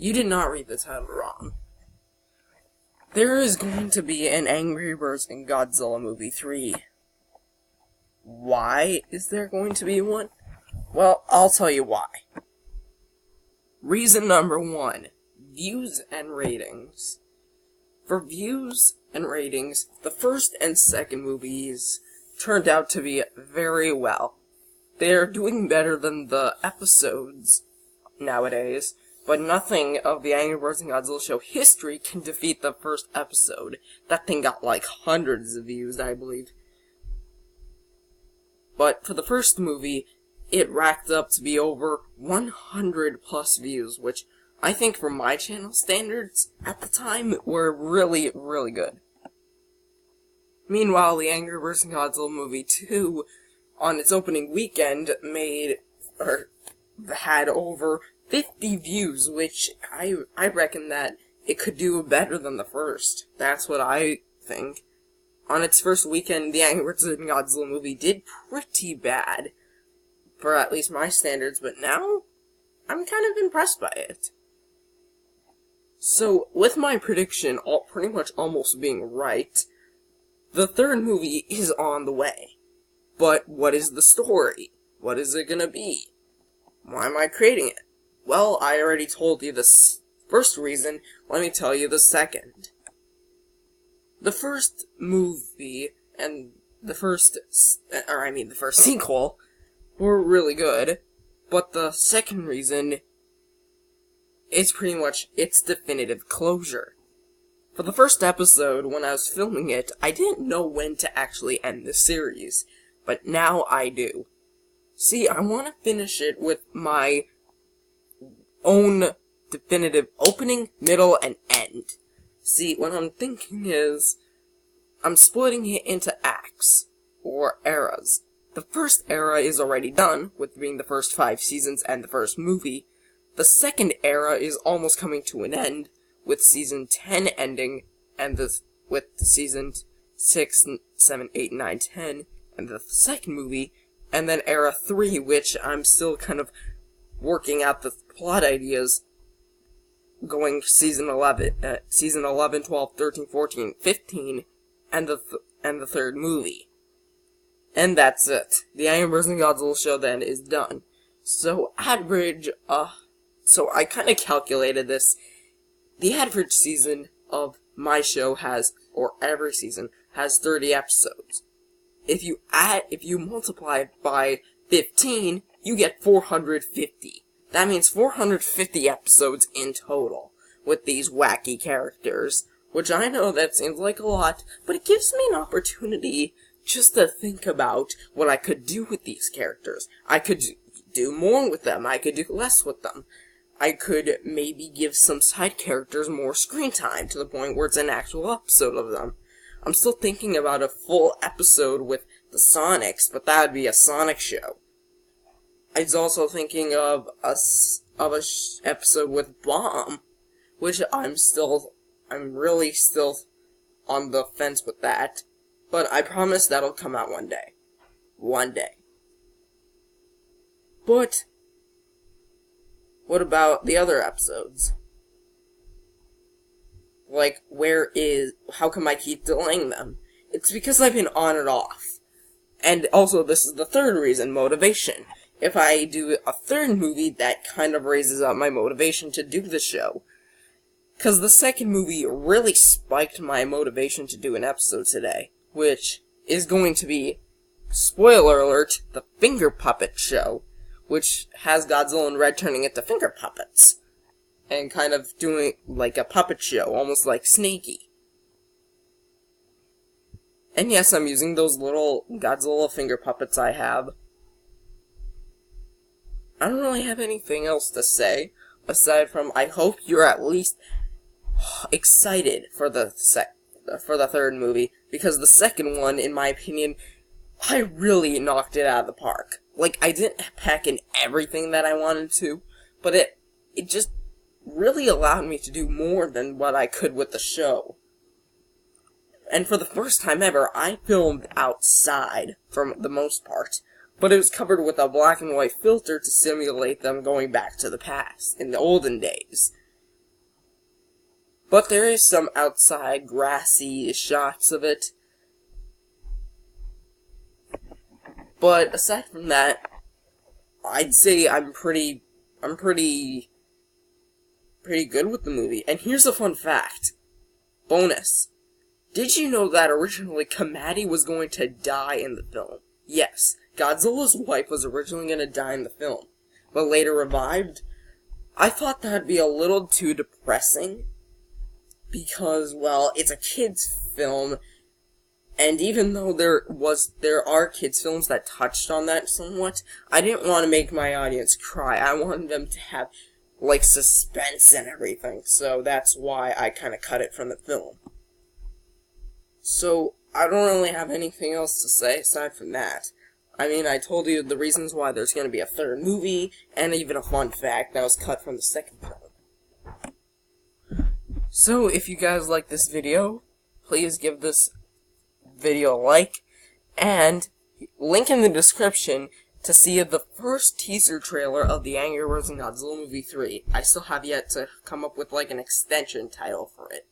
You did not read the title wrong. There is going to be an Angry Birds and Godzilla movie 3. Why is there going to be one? Well, I'll tell you why. Reason number 1. Views and ratings. For views and ratings, the first and second movies turned out to be very well. They're doing better than the episodes nowadays, but nothing of the Angry Birds and Godzilla show history can defeat the first episode. That thing got like hundreds of views, I believe. But for the first movie, it racked up to be over 100 plus views, which I think for my channel standards at the time were really, really good. Meanwhile, the Angry Birds and Godzilla movie 2, on its opening weekend, had over 50 views, which I reckon that it could do better than the first. That's what I think. On its first weekend, the Angry Birds and Godzilla movie did pretty bad, for at least my standards, but now, I'm kind of impressed by it. So, with my prediction pretty much almost being right, the third movie is on the way. But what is the story? What is it gonna be? Why am I creating it? Well, I already told you the first reason, let me tell you the second. The first movie, and the first sequel, were really good, but the second reason is pretty much its definitive closure. For the first episode, when I was filming it, I didn't know when to actually end the series, but now I do. See, I want to finish it with my own definitive opening, middle, and end. See, what I'm thinking is, I'm splitting it into acts, or eras. The first era is already done, with being the first 5 seasons and the first movie. The second era is almost coming to an end, with season 10 ending, and with season 6, 7, 8, 9, 10, and the second movie, and then era 3, which I'm still kind of working out the plot ideas, going season 11, 12, 13, 14, 15, and the third movie. And that's it. The Angry Birds and Godzilla show then is done. So average, so I kind of calculated this. The average season of my show every season has 30 episodes. If you multiply it by 15, you get 450. That means 450 episodes in total with these wacky characters, which I know that seems like a lot, but it gives me an opportunity just to think about what I could do with these characters. I could do more with them, I could do less with them. I could maybe give some side characters more screen time to the point where it's an actual episode of them. I'm still thinking about a full episode with the Sonics, but that would be a Sonic show. I was also thinking of a episode with Bomb, which I'm really still on the fence with that, but I promise that'll come out one day. One day. But what about the other episodes? Like, how come I keep delaying them? It's because I've been on and off. And also, this is the third reason, motivation. If I do a third movie, that kind of raises up my motivation to do the show. Because the second movie really spiked my motivation to do an episode today, which is going to be, spoiler alert, the Finger Puppet Show, which has Godzilla and Red turning into finger puppets, and kind of doing like a puppet show, almost like Snakey. And yes, I'm using those little Godzilla finger puppets I have. I don't really have anything else to say, aside from I hope you're at least excited for the third movie, because the second one, in my opinion, I really knocked it out of the park. Like, I didn't pack in everything that I wanted to, but it just really allowed me to do more than what I could with the show. And for the first time ever, I filmed outside, for the most part, but it was covered with a black and white filter to simulate them going back to the past, in the olden days. But there is some outside grassy shots of it. But aside from that, I'd say I'm pretty good with the movie. And here's a fun fact. Bonus. Did you know that originally Kamadi was going to die in the film? Yes, Godzilla's wife was originally going to die in the film, but later revived. I thought that'd be a little too depressing, because, well, it's a kid's film, and even though there are kids' films that touched on that somewhat, I didn't want to make my audience cry. I wanted them to have, like, suspense and everything, so that's why I kind of cut it from the film. So, I don't really have anything else to say aside from that. I mean, I told you the reasons why there's going to be a third movie, and even a fun fact that was cut from the second film. So, if you guys like this video, please give this video a like, and link in the description to see the first teaser trailer of the Angry Birds and Godzilla Movie 3. I still have yet to come up with, like, an extension title for it.